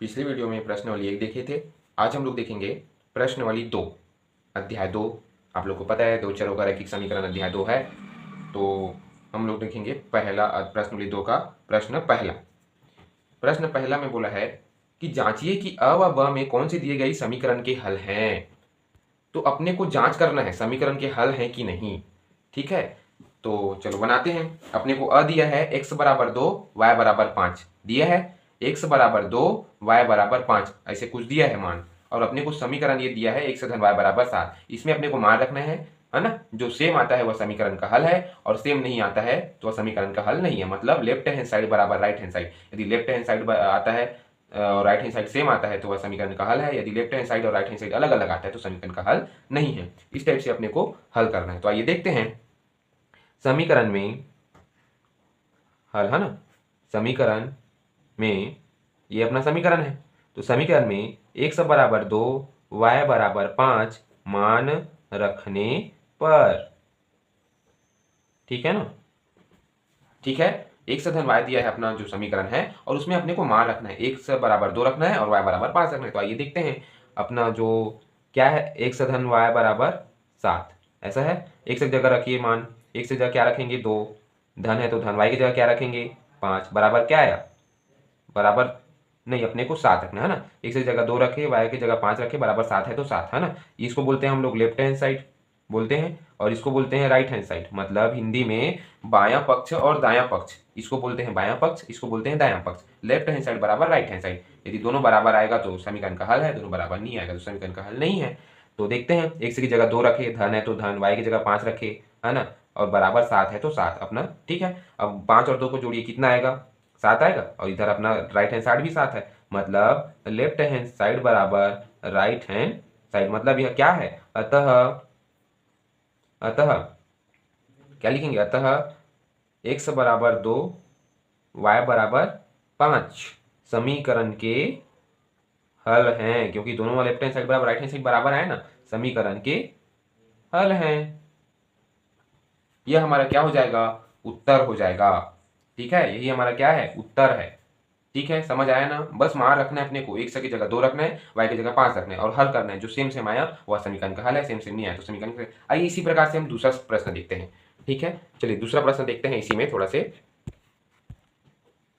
पिछले वीडियो में प्रश्नावली 1 देखे थे। आज हम लोग देखेंगे प्रश्नावली 2, अध्याय 2। आप लोग को पता है दो चरों का रैखिक समीकरण अध्याय 2 है। तो हम लोग देखेंगे पहला प्रश्नावली 2 का प्रश्न पहला। प्रश्न पहला में बोला है कि जांचिए कि अ व ब में कौन से दिए गए समीकरण के हल हैं। तो अपने को जांच करना है समीकरण के हल हैं कि नहीं। ठीक है, तो चलो बनाते हैं। अपने को अ दिया है x बराबर 2 y बराबर 5 दिया है, x बराबर 2 y बराबर 5 ऐसे कुछ दिया है मान। और अपने को समीकरण ये दिया है x धन y बराबर 7। इसमें अपने को मान रखना है ना। जो सेम आता है वह समीकरण का हल है और सेम नहीं आता है तो वह समीकरण का हल नहीं है। मतलब लेफ्ट हैंड साइड बराबर राइट हैंड साइड। यदि लेफ्ट हैंड साइड आता है और राइट हैंड साइड सेम आता है तो वह समीकरण का हल है। यदि लेफ्ट हैंड साइड और राइट हैंड साइड अलग अलग आता है तो समीकरण का हल नहीं है। इस टाइप से अपने को हल करना है। तो आइए देखते हैं समीकरण में हल, है ना। समीकरण में ये अपना समीकरण है। तो समीकरण में x बराबर 2 y बराबर 5 मान रखने पर, ठीक है ना। ठीक है, x धन y दिया है अपना जो समीकरण है और उसमें अपने को मान रखना है। x बराबर 2 रखना है और y बराबर 5 रखना है। तो आइए देखते हैं अपना जो क्या है, x धन y बराबर 7 ऐसा है। x की जगह रखिए मान, x की जगह क्या रखेंगे 2, धन है तो धन, y की जगह क्या रखेंगे 5, बराबर क्या आया, बराबर नहीं अपने को 7 रखना है ना। x की जगह 2 रखे, y की जगह 5 रखे, बराबर 7 है तो 7 है ना। इसको बोलते हैं हम लोग लेफ्ट हैंड साइड बोलते हैं और इसको बोलते हैं राइट हैंड साइड। मतलब हिंदी में बायां पक्ष और दायां पक्ष, इसको बोलते हैं बायां पक्ष, इसको बोलते हैं दायां पक्ष। लेफ्ट हैंड साइड बराबर राइट हैंड साइड। यदि दोनों बराबर आएगा तो समीकरण का हल है, दोनों बराबर नहीं आएगा तो समीकरण का हल नहीं है। तो देखते हैं, x की जगह 2 रखे, धन है तो धन, y की जगह 5 रखे, है ना, और बराबर 7 है तो 7 अपना, ठीक है। अब 5 और 2 को जोड़िए कितना आएगा, 7 आएगा और इधर अपना राइट हैंड साइड भी 7 है। मतलब लेफ्ट हैंड साइड बराबर राइट हैंड साइड। मतलब यह क्या है, अतः अतः क्या लिखेंगे, अतः x बराबर 2 y बराबर 5 समीकरण के हल हैं। क्योंकि दोनों लेफ्ट हैंड साइड बराबर राइट हैंड साइड बराबर है ना, समीकरण के हल हैं। यह हमारा क्या हो जाएगा, उत्तर हो जाएगा। ठीक है, यही हमारा क्या है, उत्तर है। ठीक है, समझ आया ना। बस मान रखना है अपने को, x की जगह 2 रखना है, y की जगह 5 रखना है और हल करना है। जो सेम सेम आया वह समीकरण का हल है, सेम सेम नहीं आया तो समीकरण का। आइए इसी प्रकार से हम दूसरा प्रश्न देखते हैं। ठीक है, चलिए दूसरा प्रश्न देखते हैं इसी में थोड़ा से।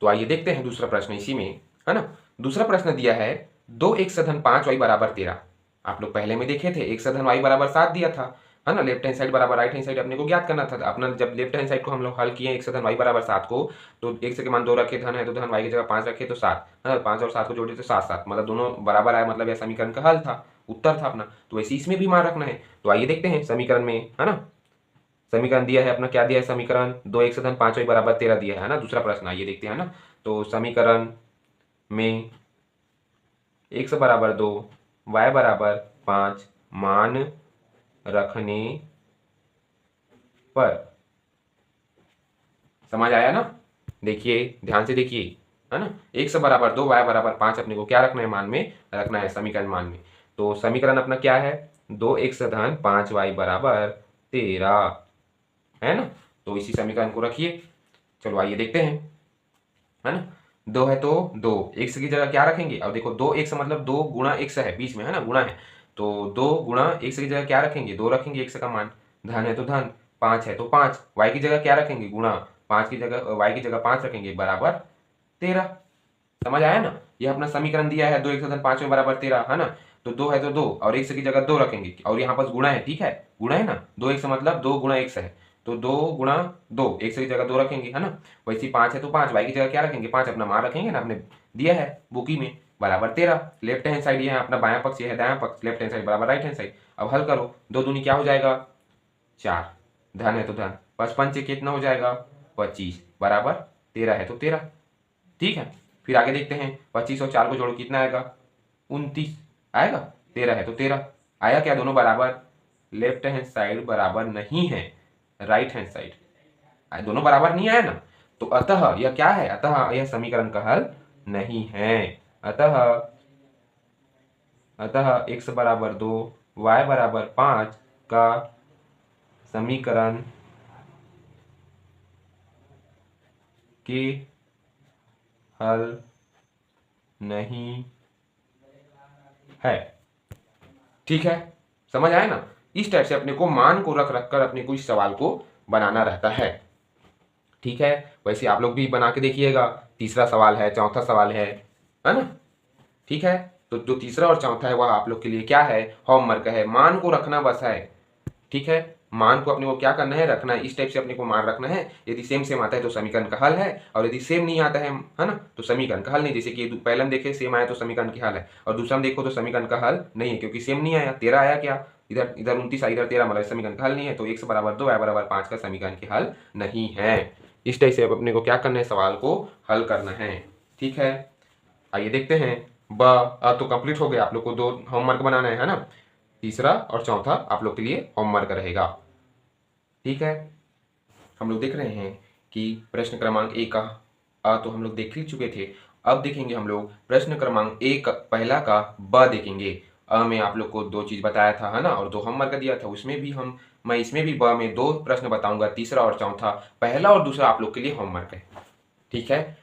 तो आइए देखते हैं दूसरा प्रश्न इसी में, है ना। दूसरा प्रश्न दिया है 2x धन 5y बराबर 13। आप लोग पहले में देखे थे x धन y बराबर 7 दिया था, है ना। लेफ्ट हैंड साइड बराबर राइट हैंड साइड अपने को ज्ञात करना था। अपना जब लेफ्ट हैंड साइड को हम लोग हल किए x धन y बराबर 7 को, तो x के मान 2 रखे, धन है तो धन, y की जगह 5 रखे तो 7, है ना। 5 और 7 को जोड़े तो 7 7, मतलब दोनों बराबर आया, मतलब यह समीकरण का हल था, उत्तर था अपना। तो वैसे इसमें भी मान रखना है। तो आइए देखते हैं समीकरण में, है ना। समीकरण दिया है अपना, क्या दिया है समीकरण, 2x धन 5y बराबर 13 दिया है ना। दूसरा प्रश्न आइए देखते हैं ना। तो समीकरण में x बराबर 2 y बराबर 5 मान रखने पर, समझ आया ना। देखिए ध्यान से देखिए, है ना। x बराबर 2 y बराबर 5 अपने को क्या रखना है, मान में रखना है, समीकरण मान में। तो समीकरण अपना क्या है, 2x धन 5y बराबर 13, है ना। तो इसी समीकरण को रखिए। चलो आइए देखते हैं, है ना। 2 है तो 2, x की जगह क्या रखेंगे। अब देखो 2x मतलब 2 गुणा x है बीच में, है ना, गुणा है। तो 2 गुणा x की जगह क्या रखेंगे, 2 रखेंगे x का मान, धन है तो धन, 5 है तो 5, y की जगह क्या रखेंगे, गुणा, 5 की जगह y की जगह 5 रखेंगे, बराबर 13। समझ आया ना। यह अपना समीकरण दिया है 2x धन 5 में बराबर 13, है ना। तो 2 है तो 2 और x की जगह 2 रखेंगे और यहाँ पर गुणा है, ठीक है, गुणा है ना। 2x मतलब 2 गुणा x है, तो 2 गुणा 2, x की जगह 2 रखेंगे, है ना। वैसे 5 है तो 5, y की जगह क्या रखेंगे, 5 अपना मान रखेंगे ना, अपने दिया है बुकी में, बराबर 13। लेफ्ट हैंड साइड ये है अपना बायां पक्ष, ये है दायां पक्ष, लेफ्ट हैंड साइड बराबर राइट हैंड साइड। अब हल करो, 2 दूनी क्या हो जाएगा 4, धन है तो धन, 5 पंचे कितना हो जाएगा 25, बराबर 13 है तो 13। ठीक है, फिर आगे देखते हैं, 25 और 4 को जोड़ो कितना आएगा 29 आएगा, 13 है तो 13 आया। क्या दोनों बराबर, लेफ्ट हैंड साइड बराबर नहीं है राइट हैंड साइड, दोनों बराबर नहीं आया ना। तो अतः यह क्या है, अतः यह समीकरण का हल नहीं है। अतः अतः x बराबर 2 y बराबर 5 का समीकरण के हल नहीं है। ठीक है, समझ आया ना। इस टाइप से अपने को मान को रख रख कर अपने को इस सवाल को बनाना रहता है। ठीक है, वैसे आप लोग भी बना के देखिएगा। तीसरा सवाल है, चौथा सवाल है ना। ठीक है, तो जो तीसरा और चौथा है वह आप लोग के लिए क्या है, होमवर्क है। मान को रखना बस है। ठीक है, मान को अपने को क्या करना है, रखना है। इस टाइप से अपने को मान रखना है। यदि सेम सेम आता है तो समीकरण का हल है, और यदि सेम नहीं आता है ना, तो समीकरण का हल नहीं। जैसे कि पहले हम देखे सेम आया तो समीकरण की हल है, और दूसरा हम देखो तो समीकरण का हल नहीं है, क्योंकि सेम नहीं आया। 13 आया क्या, इधर इधर 29 इधर 13, मतलब समीकरण का हल नहीं है। तो x बराबर 2 y बराबर 5 का समीकरण की हल नहीं है। इस टाइप से अब अपने को क्या करना है, सवाल को हल करना है। ठीक है, आइए देखते हैं। तो कंप्लीट हो गया। आप लोग को 2 होमवर्क बनाना है ना। तीसरा और चौथा आप लोग के लिए होमवर्क रहेगा। ठीक है, हम लोग देख रहे हैं कि प्रश्न क्रमांक 1 का तो हम लोग देख ही चुके थे। अब देखेंगे हम लोग प्रश्न क्रमांक 1 पहला का ब देखेंगे। में आप लोग को 2 चीज़ बताया था, है ना, और 2 होमवर्क दिया था। उसमें भी मैं इसमें भी ब में 2 प्रश्न बताऊंगा, तीसरा और चौथा। पहला और दूसरा आप लोग के लिए होमवर्क है। ठीक है,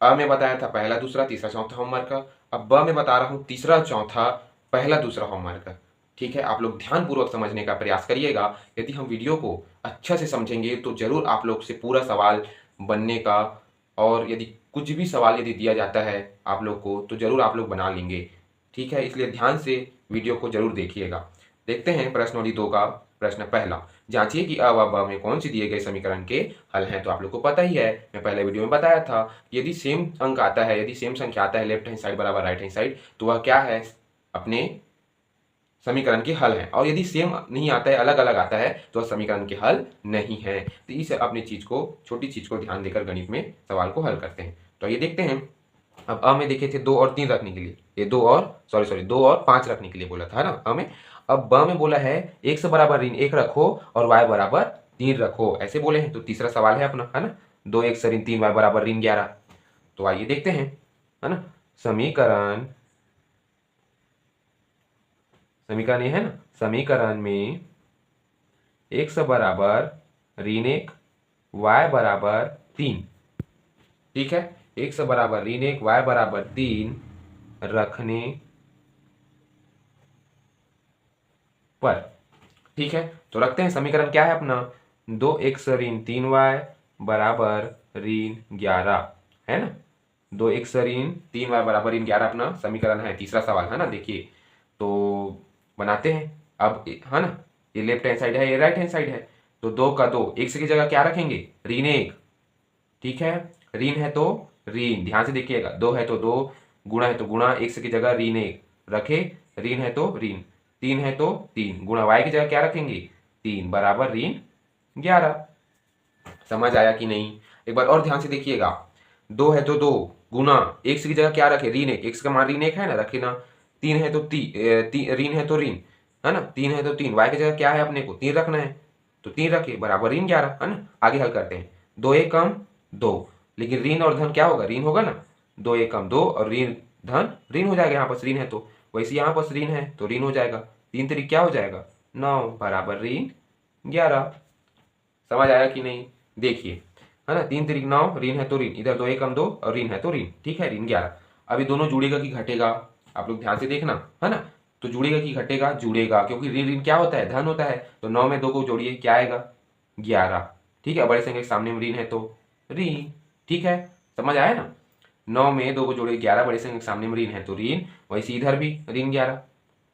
में बताया था पहला दूसरा तीसरा चौथा होमवर्क। अब ब में बता रहा हूँ तीसरा चौथा पहला दूसरा होमवर्क। ठीक है, आप लोग ध्यानपूर्वक समझने का प्रयास करिएगा। यदि हम वीडियो को अच्छा से समझेंगे तो जरूर आप लोग से पूरा सवाल बनने का, और यदि कुछ भी सवाल यदि दिया जाता है आप लोग को तो जरूर आप लोग बना लेंगे। ठीक है, इसलिए ध्यान से वीडियो को जरूर देखिएगा। देखते हैं प्रश्नोत्तरी 2 का प्रश्न पहला। जांचिए कि अ व ब में कौन सी दिए गए समीकरण के हल हैं। तो आप लोग को पता ही है, मैं पहले वीडियो में बताया था, यदि सेम अंक आता है, यदि सेम संख्या आता है लेफ्ट हैंड साइड बराबर राइट हैंड साइड, तो वह क्या है, अपने समीकरण के हल है। और यदि सेम नहीं आता है, अलग अलग आता है, तो वह समीकरण के हल नहीं है। तो इस अपनी चीज को, छोटी चीज को ध्यान देकर गणित में सवाल को हल करते हैं। तो ये देखते हैं। अब अ में देखे थे 2 और 3 रखने के लिए, ये 2 और 5 रखने के लिए बोला था ना अ में। अब ब में बोला है x बराबर ऋण 1 रखो और y बराबर 3 रखो, ऐसे बोले हैं। तो तीसरा सवाल है अपना, है ना, 2x ऋण 3y बराबर ऋण 11। तो आइए देखते हैं, है ना। समीकरण ये है ना, समीकरण में x बराबर ऋण 1 y बराबर 3। ठीक है, x बराबर ऋण 1 y बराबर 3 रखने पर, ठीक है, तो रखते हैं। समीकरण क्या है अपना, 2x ऋण 3y बराबर ऋण 11, है ना। 2x ऋण 3y बराबर ऋण 11 अपना समीकरण है। तीसरा सवाल है ना, देखिए तो बनाते हैं। अब है ना, ये लेफ्ट हैंड साइड है, ये राइट हैंड साइड है। तो 2 का 2, x की जगह क्या रखेंगे, ऋण 1। ठीक है, ऋण है तो ऋण, ध्यान से देखिएगा, 2 है तो 2, गुणा है तो गुणा, x की जगह ऋण 1 रखे, ऋण है तो ऋण, 3 है तो 3, गुणा y की जगह क्या रखेंगे, 3 बराबर ऋण 11। समझ आया कि नहीं। एक बार और ध्यान से देखिएगा, 2 है तो 2, गुणा x की जगह क्या रखे, ऋण 1, x का मान ऋण 1 है ना, रखे ना। 3 है तो ऋण है तो ऋण, है ना, 3 है तो 3, y की जगह क्या है अपने को 3 रखना है, तो 3 रखे बराबर ऋण 11, है ना। आगे हल करते हैं। 2 1 कम 2, लेकिन ऋण और धन क्या होगा, ऋण होगा ना। 2 1 कम 2 और ऋण धन ऋण हो जाएगा, यहाँ पर ऋण है तो वैसे यहाँ पर ऋण है तो ऋण हो जाएगा। 3 3 क्या हो जाएगा, 9 बराबर ऋण 11। समझ आया कि नहीं, देखिए, है ना, 3 3 9, ऋण है तो ऋण, इधर 2 1 कम 2 और ऋण है तो ऋण, ठीक है, ऋण 11। अभी दोनों जुड़ेगा कि घटेगा, आप लोग ध्यान से देखना, है ना। तो जुड़ेगा कि घटेगा, जुड़ेगा, क्योंकि ऋण ऋण क्या होता है, धन होता है। तो 9 में 2 को जोड़िए, क्या आएगा, 11। ठीक है, बड़े संख्या के सामने में ऋण है तो ऋण, ठीक है, समझ आया ना। 9 में 2 को जोड़िए 11, बड़े संख्या के सामने में ऋण है तो ऋण, वैसे इधर भी ऋण 11।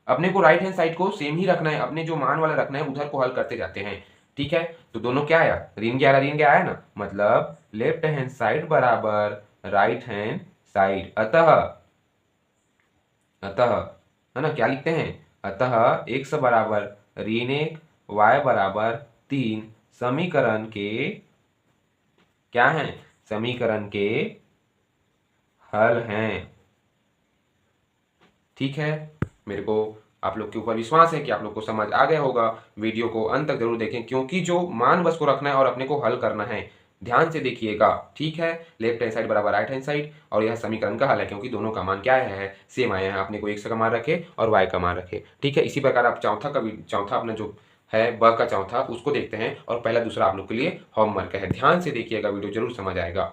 अपने को राइट हैंड साइड को सेम ही रखना है, अपने जो मान वाला रखना है उधर को हल करते जाते हैं। ठीक है, तो दोनों क्या आया, ऋण 11 ऋण क्या आया ना, मतलब लेफ्ट हैंड साइड बराबर राइट हैंड साइड। अतः है ना, क्या लिखते हैं, अतः x बराबर ऋण 1 y बराबर 3 समीकरण के क्या हैं, समीकरण के हल हैं। ठीक है, मेरे को आप लोग के ऊपर विश्वास है कि आप लोग को समझ आ गया होगा। वीडियो को अंत तक जरूर देखें, क्योंकि जो मान बस को रखना है और अपने को हल करना है। ध्यान से देखिएगा, ठीक है। लेफ्ट हैंड साइड बराबर राइट हैंड साइड, और यह समीकरण का हल है, क्योंकि दोनों का मान क्या है, सेम आया है। अपने को x का मान रखे और y का मान रखे, ठीक है। इसी प्रकार आप चौथा अपना जो है ब का चौथा उसको देखते हैं, और पहला दूसरा आप लोग के लिए होमवर्क है। ध्यान से देखिएगा, वीडियो जरूर समझ आएगा।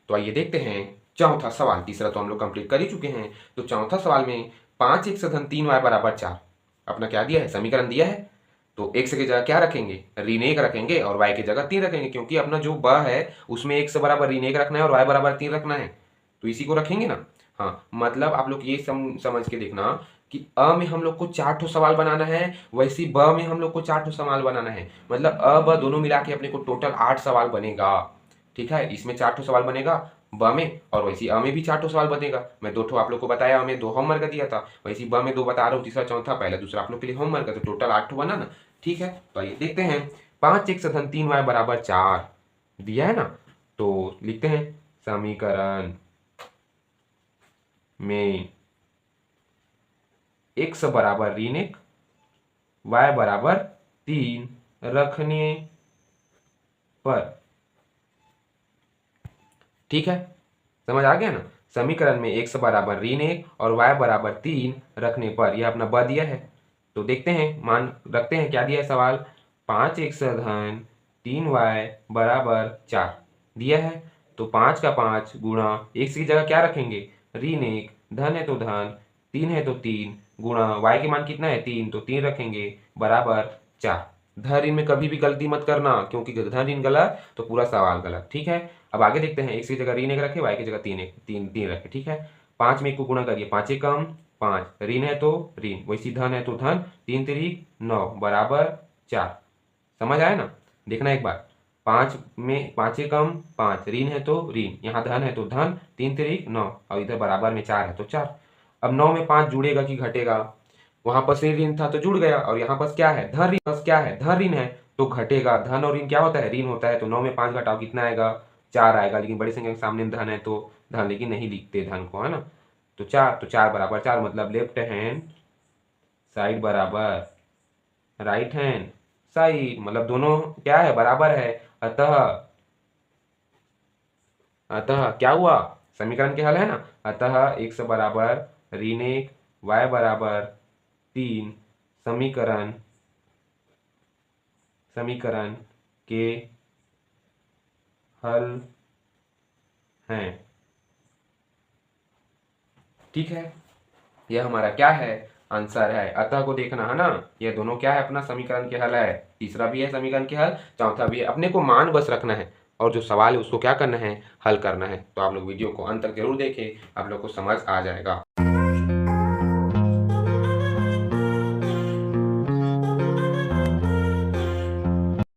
तो आइए देखते हैं चौथा सवाल, तीसरा तो हम लोग कंप्लीट कर ही चुके हैं। तो चौथा सवाल में 5x धन 3y बराबर 4 अपना क्या दिया है, समीकरण दिया है। तो x की जगह क्या रखेंगे, ऋण 1 रखेंगे और y की जगह 3 रखेंगे, क्योंकि अपना जो ब है उसमें x बराबर ऋण 1 रखना है और y बराबर 3 रखना है, तो इसी को रखेंगे ना। हाँ, मतलब आप लोग ये समझ के देखना कि अ में हम लोग को 4 ठो सवाल बनाना है, वैसे ब में हम लोग को 4 ठो सवाल बनाना है। मतलब अ ब दोनों मिला के अपने को टोटल 8 सवाल बनेगा। ठीक है, इसमें 4 ठो सवाल बनेगा ब में, और वैसे अ में भी 4 ठो सवाल बनेगा। मैं 2 ठो आप लोग को बताया, अ में 2 होमवर्क दिया था, वैसे ब में 2 बता रहा हूँ, तीसरा चौथा पहला दूसरा आप लोग के लिए होमवर्क है, तो टोटल 8 ठो बना ना। ठीक है, तो आइए देखते हैं। 5x धन 3y बराबर 4 दिया है ना, तो लिखते हैं समीकरण में x बराबर ऋण 1 y बराबर 3 रखने पर, ठीक है, समझ आ गया ना। समीकरण में x बराबर ऋण 1 और y बराबर 3 रखने पर, यह अपना ब दिया है। तो देखते हैं, मान रखते हैं, क्या दिया है सवाल, 5x धन 3y बराबर 4 दिया है। तो 5 का 5 गुणा x की जगह क्या रखेंगे, ऋण 1, धन है तो धन, 3 है तो 3, गुणा y के मान कितना है 3, तो 3 रखेंगे बराबर 4। धन ऋण में कभी भी गलती मत करना, क्योंकि धन ऋण गलत तो पूरा सवाल गलत। ठीक है, अब आगे देखते हैं। x की जगह ऋण 1 रखे, y की जगह 3 रखे। ठीक है, 5 में 1 को गुणा करिए, 5 कम 5, ऋण है तो ऋण, वैसी धन है तो धन, 3 तिरिक 9 बराबर 4। समझ आया ना। देखना एक बार, 5 में 5 कम 5, ऋण है तो ऋण, यहाँ धन है तो धन, 3 तिरिक 9 और इधर बराबर में 4 है तो 4। अब 9 में 5 जुड़ेगा कि घटेगा, वहां पर ऋण ऋण था तो जुड़ गया, और यहाँ पर क्या है, धन ऋण, बस क्या है, धन ऋण है तो घटेगा। धन और ऋण क्या होता है, ऋण होता है, तो 9 में 5 घटाओ कितना आएगा, 4 आएगा। लेकिन बड़ी संख्या के सामने धन है तो धन, लेकिन नहीं लिखते धन को, है ना। तो 4, तो 4 बराबर 4, मतलब लेफ्ट हैंड साइड बराबर राइट हैंड साइड, मतलब दोनों क्या है, बराबर है। अतः अतः क्या हुआ, समीकरण के हल है ना। अतः x बराबर ऋण 1 y बराबर 3 समीकरण समीकरण के हल हैं। ठीक है, यह हमारा क्या है, आंसर है। अतः को देखना है ना, ये दोनों क्या है, अपना समीकरण के हल है। तीसरा भी है समीकरण के हल, चौथा भी है। अपने को मान बस रखना है, और जो सवाल है उसको क्या करना है, हल करना है। तो आप लोग वीडियो को अंत तक जरूर देखें, आप लोग को समझ आ जाएगा।